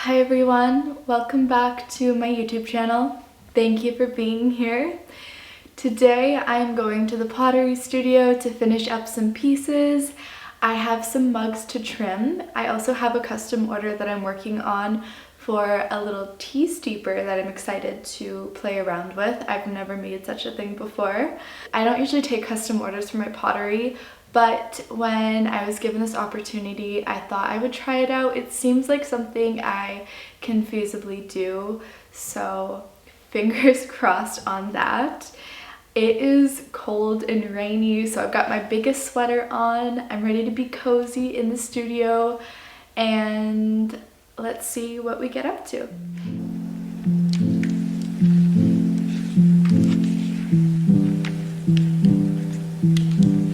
Hi everyone, welcome back to my YouTube channel. Thank you for being here. Today I'm going to the pottery studio to finish up some pieces. I have some mugs to trim. I also have a custom order that I'm working on for a little tea steeper that I'm excited to play around with. I've never made such a thing before. I don't usually take custom orders for my pottery, but when I was given this opportunity, I thought I would try it out. It seems like something I can feasibly do, so fingers crossed on that. It is cold and rainy, so I've got my biggest sweater on. I'm ready to be cozy in the studio, and let's see what we get up to.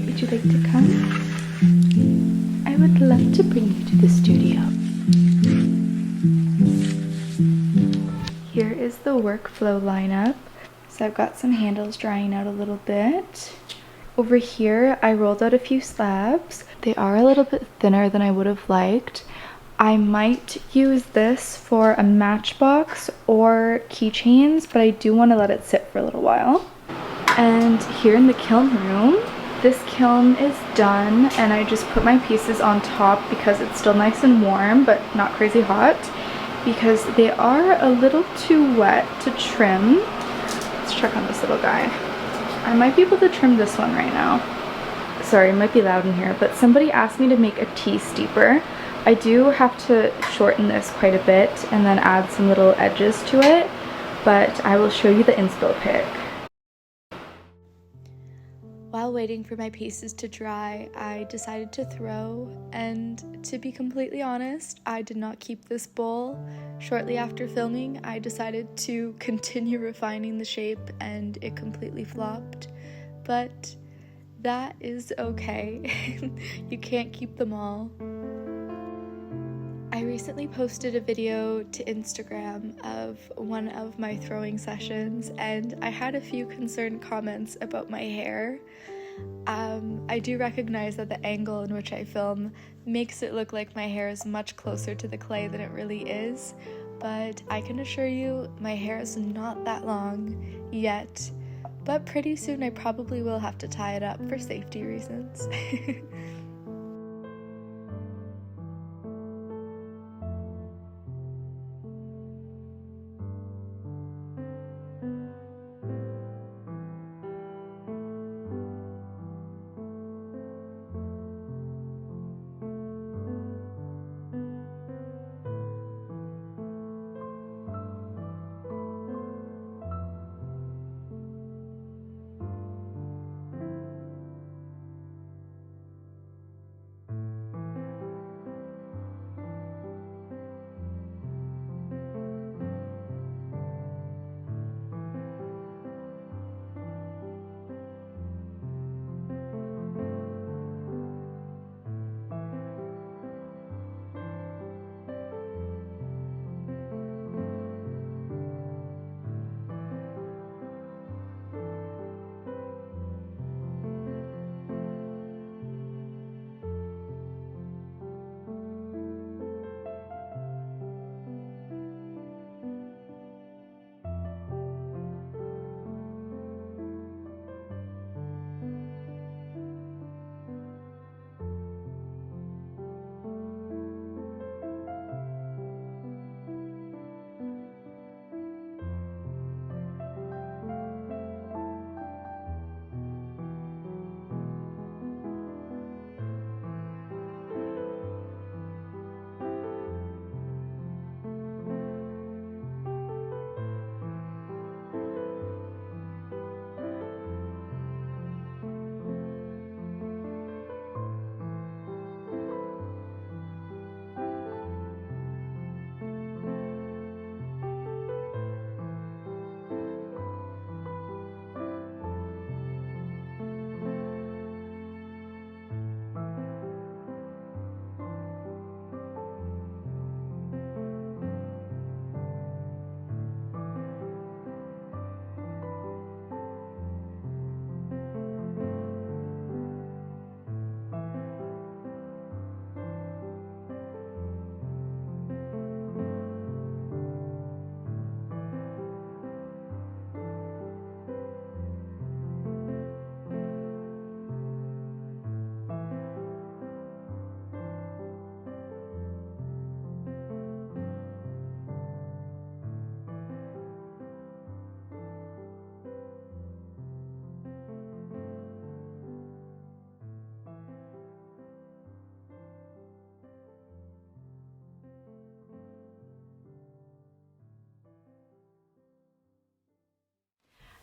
Would you like to come? I would love to bring you to the studio. Here is the workflow lineup. So I've got some handles drying out a little bit. Over here, I rolled out a few slabs. They are a little bit thinner than I would have liked. I might use this for a matchbox or keychains, but I do want to let it sit for a little while. And here in the kiln room, this kiln is done, and I just put my pieces on top because it's still nice and warm, but not crazy hot, because they are a little too wet to trim. Let's check on this little guy. I might be able to trim this one right now. Sorry, it might be loud in here, but somebody asked me to make a tea steeper. I do have to shorten this quite a bit and then add some little edges to it, but I will show you the inspo pic. While waiting for my pieces to dry, I decided to throw, and to be completely honest, I did not keep this bowl. Shortly after filming, I decided to continue refining the shape and it completely flopped, but that is okay. You can't keep them all. I recently posted a video to Instagram of one of my throwing sessions, and I had a few concerned comments about my hair. I do recognize that the angle in which I film makes it look like my hair is much closer to the clay than it really is, but I can assure you my hair is not that long yet, but pretty soon I probably will have to tie it up for safety reasons.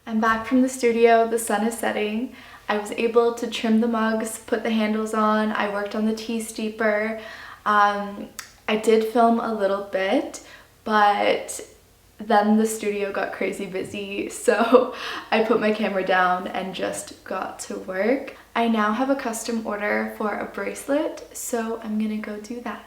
I'm back from the studio, the sun is setting. I was able to trim the mugs, put the handles on, I worked on the tea steeper. I did film a little bit, but then the studio got crazy busy, so I put my camera down and just got to work. I now have a custom order for a bracelet, so I'm gonna go do that.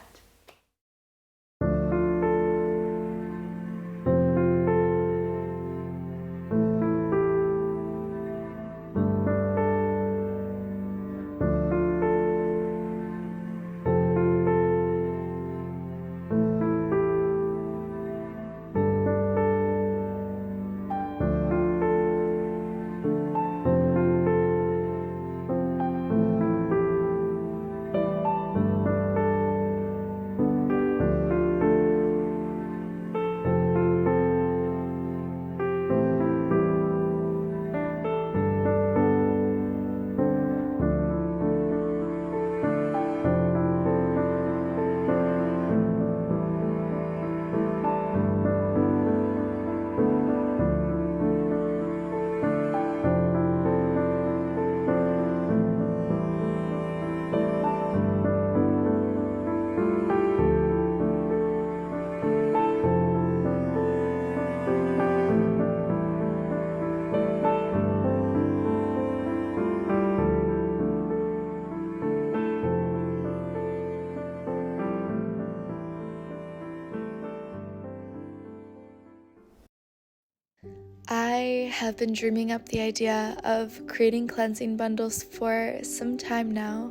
I have been dreaming up the idea of creating cleansing bundles for some time now,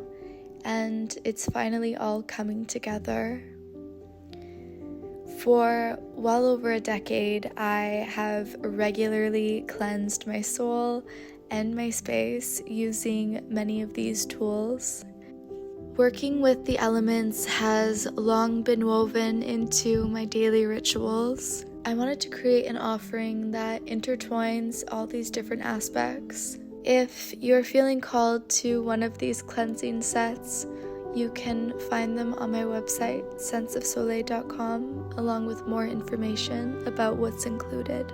and it's finally all coming together. For well over a decade, I have regularly cleansed my soul and my space using many of these tools. Working with the elements has long been woven into my daily rituals. I wanted to create an offering that intertwines all these different aspects. If you're feeling called to one of these cleansing sets, you can find them on my website, senseofsoleil.com, along with more information about what's included.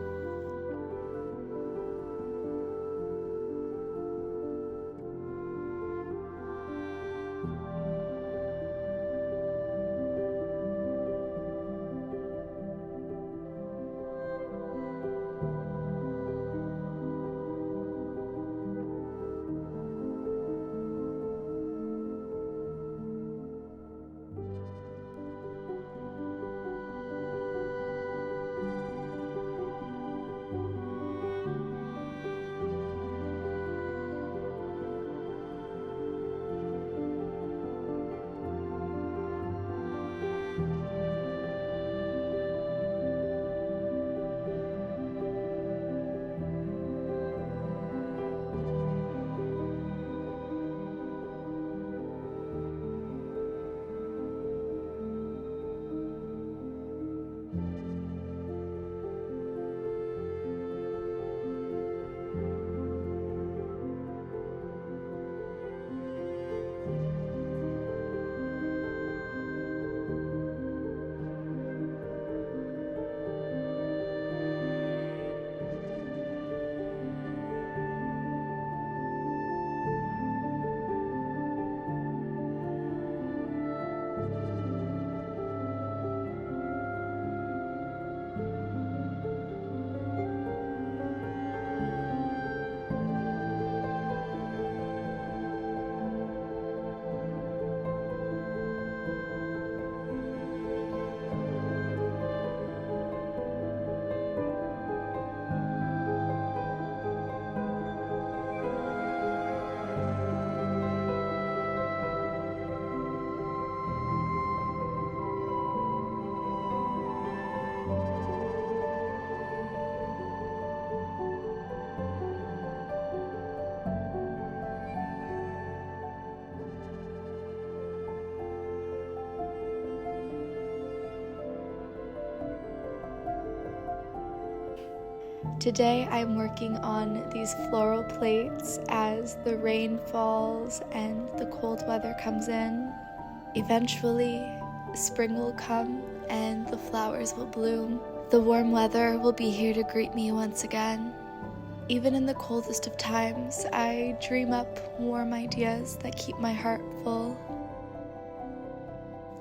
Today I'm working on these floral plates as the rain falls and the cold weather comes in. Eventually, spring will come and the flowers will bloom. The warm weather will be here to greet me once again. Even in the coldest of times, I dream up warm ideas that keep my heart full.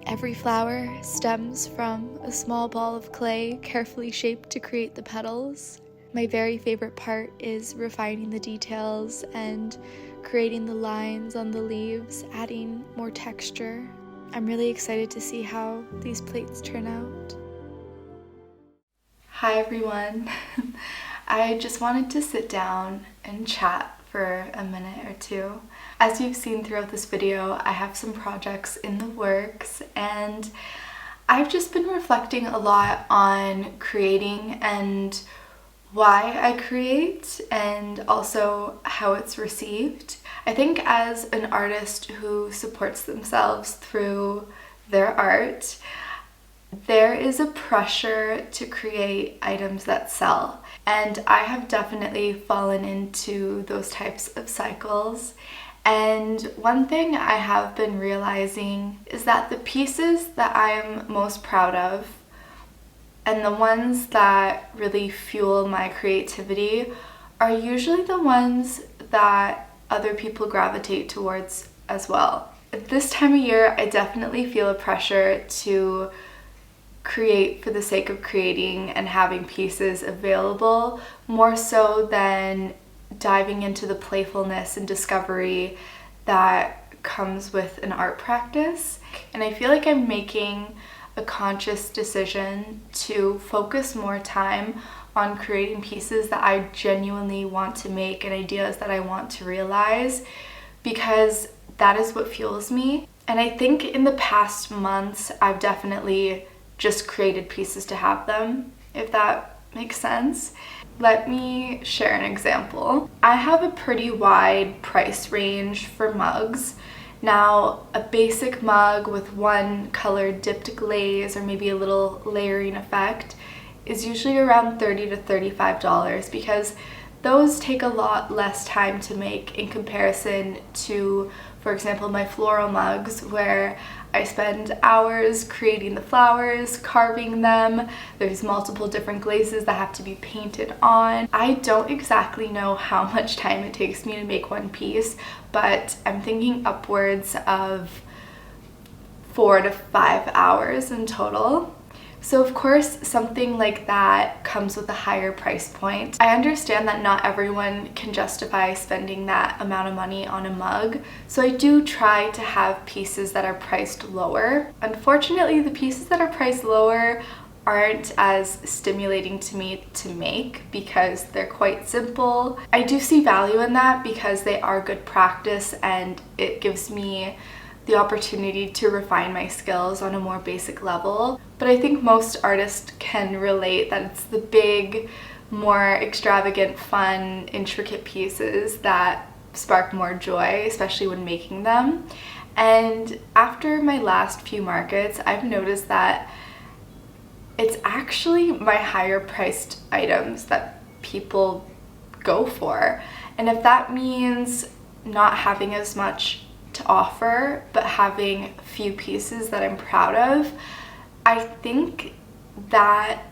Every flower stems from a small ball of clay carefully shaped to create the petals. My very favorite part is refining the details and creating the lines on the leaves, adding more texture. I'm really excited to see how these plates turn out. Hi everyone. I just wanted to sit down and chat for a minute or two. As you've seen throughout this video, I have some projects in the works and I've just been reflecting a lot on creating and why I create and also how it's received. I think as an artist who supports themselves through their art, there is a pressure to create items that sell, and I have definitely fallen into those types of cycles. And one thing I have been realizing is that the pieces that I am most proud of and the ones that really fuel my creativity are usually the ones that other people gravitate towards as well. At this time of year, I definitely feel a pressure to create for the sake of creating and having pieces available, more so than diving into the playfulness and discovery that comes with an art practice. And I feel like I'm making a conscious decision to focus more time on creating pieces that I genuinely want to make and ideas that I want to realize, because that is what fuels me. And I think in the past months, I've definitely just created pieces to have them, if that makes sense. Let me share an example. I have a pretty wide price range for mugs. Now, a basic mug with one color dipped glaze or maybe a little layering effect is usually around $30 to $35 because those take a lot less time to make in comparison to, for example, my floral mugs, where I spend hours creating the flowers, carving them. There's multiple different glazes that have to be painted on. I don't exactly know how much time it takes me to make one piece, but I'm thinking upwards of 4 to 5 hours in total. So of course, something like that comes with a higher price point. I understand that not everyone can justify spending that amount of money on a mug, so I do try to have pieces that are priced lower. Unfortunately, the pieces that are priced lower aren't as stimulating to me to make because they're quite simple. I do see value in that because they are good practice and it gives me the opportunity to refine my skills on a more basic level. But I think most artists can relate that it's the big, more extravagant, fun, intricate pieces that spark more joy, especially when making them. And after my last few markets, I've noticed that it's actually my higher priced items that people go for. And if that means not having as much to offer but having a few pieces that I'm proud of, I think that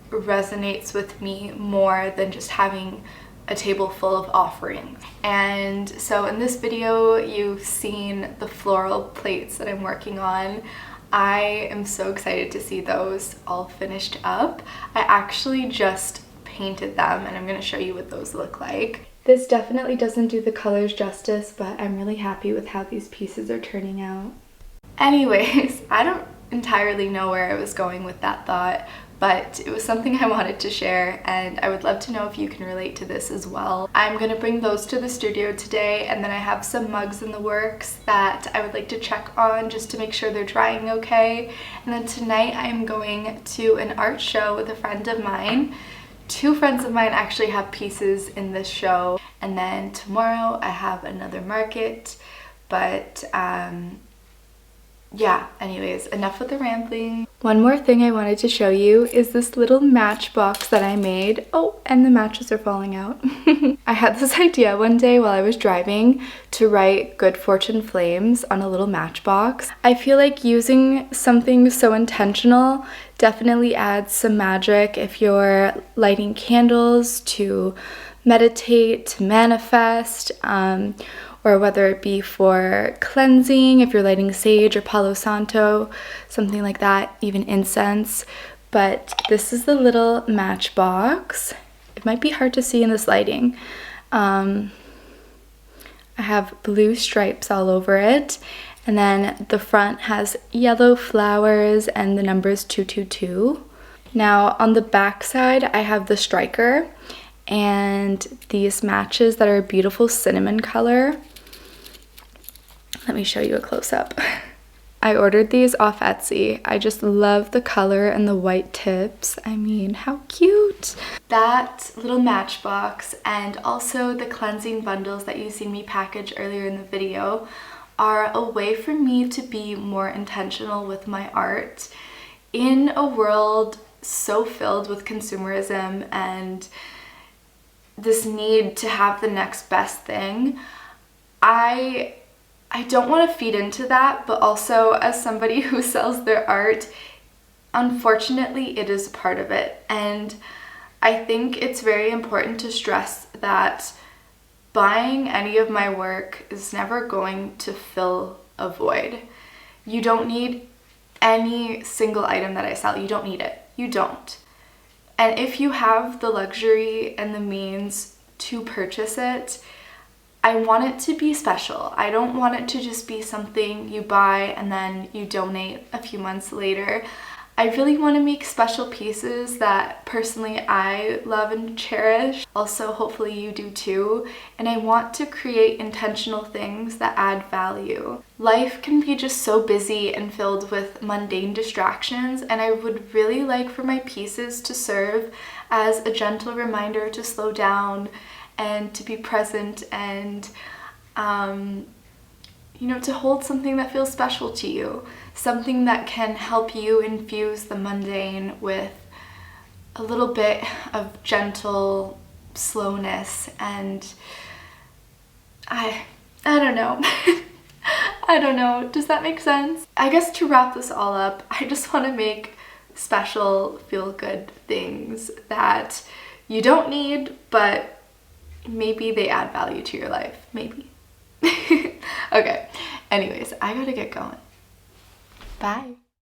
resonates with me more than just having a table full of offerings. And so in this video, you've seen the floral plates that I'm working on. I am so excited to see those all finished up. I actually just painted them and I'm going to show you what those look like. This definitely doesn't do the colors justice, but I'm really happy with how these pieces are turning out. Anyways, I don't entirely know where I was going with that thought, but it was something I wanted to share and I would love to know if you can relate to this as well. I'm gonna bring those to the studio today, and then I have some mugs in the works that I would like to check on just to make sure they're drying okay. And then tonight I'm going to an art show with a friend of mine. 2 friends of mine actually have pieces in this show, and then tomorrow I have another market, but yeah, anyways, enough with the rambling. One more thing I wanted to show you is this little matchbox that I made. Oh, and the matches are falling out. I had this idea one day while I was driving to write "Good Fortune Flames" on a little matchbox. I feel like using something so intentional definitely adds some magic if you're lighting candles to meditate, to manifest, or whether it be for cleansing, if you're lighting sage or Palo Santo, something like that, even incense. But this is the little matchbox. It might be hard to see in this lighting. I have blue stripes all over it, and then the front has yellow flowers and the numbers 222. Now on the back side I have the striker and these matches that are a beautiful cinnamon color. Let me show you a close-up. I ordered these off Etsy. I just love the color and the white tips. I mean, how cute! That little matchbox and also the cleansing bundles that you seen me package earlier in the video are a way for me to be more intentional with my art. In a world so filled with consumerism and this need to have the next best thing, I don't want to feed into that, but also as somebody who sells their art, unfortunately it is a part of it. And I think it's very important to stress that buying any of my work is never going to fill a void. You don't need any single item that I sell. You don't need it. You don't. And if you have the luxury and the means to purchase it, I want it to be special. I don't want it to just be something you buy and then you donate a few months later. I really want to make special pieces that personally I love and cherish. Also, hopefully you do too. And I want to create intentional things that add value. Life can be just so busy and filled with mundane distractions, and I would really like for my pieces to serve as a gentle reminder to slow down and to be present and you know, to hold something that feels special to you, something that can help you infuse the mundane with a little bit of gentle slowness. And I don't know. I don't know, does that make sense? I guess to wrap this all up, I just want to make special feel-good things that you don't need, but maybe they add value to your life, maybe. Okay, anyways, I gotta get going. Bye.